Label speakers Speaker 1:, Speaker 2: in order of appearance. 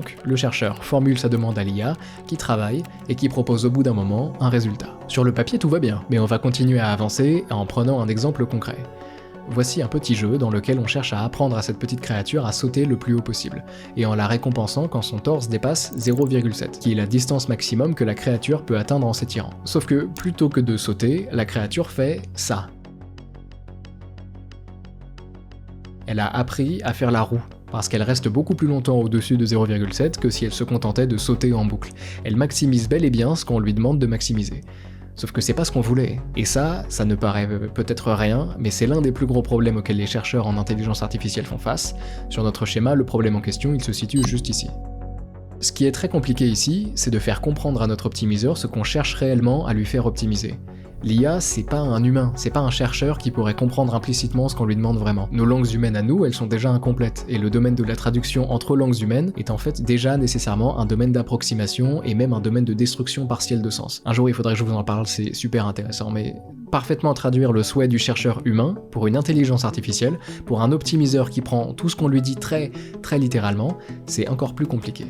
Speaker 1: Donc, le chercheur formule sa demande à l'IA, qui travaille, et qui propose au bout d'un moment un résultat. Sur le papier, tout va bien, mais on va continuer à avancer en prenant un exemple concret. Voici un petit jeu dans lequel on cherche à apprendre à cette petite créature à sauter le plus haut possible, et en la récompensant quand son torse dépasse 0,7, qui est la distance maximum que la créature peut atteindre en s'étirant. Sauf que, plutôt que de sauter, la créature fait ça. Elle a appris à faire la roue, parce qu'elle reste beaucoup plus longtemps au-dessus de 0,7 que si elle se contentait de sauter en boucle. Elle maximise bel et bien ce qu'on lui demande de maximiser. Sauf que c'est pas ce qu'on voulait. Et ça ne paraît peut-être rien, mais c'est l'un des plus gros problèmes auxquels les chercheurs en intelligence artificielle font face. Sur notre schéma, le problème en question, il se situe juste ici. Ce qui est très compliqué ici, c'est de faire comprendre à notre optimiseur ce qu'on cherche réellement à lui faire optimiser. L'IA, c'est pas un humain, c'est pas un chercheur qui pourrait comprendre implicitement ce qu'on lui demande vraiment. Nos langues humaines à nous, elles sont déjà incomplètes, et le domaine de la traduction entre langues humaines est en fait déjà nécessairement un domaine d'approximation et même un domaine de destruction partielle de sens. Un jour il faudrait que je vous en parle, c'est super intéressant, mais parfaitement traduire le souhait du chercheur humain pour une intelligence artificielle, pour un optimiseur qui prend tout ce qu'on lui dit très littéralement, c'est encore plus compliqué.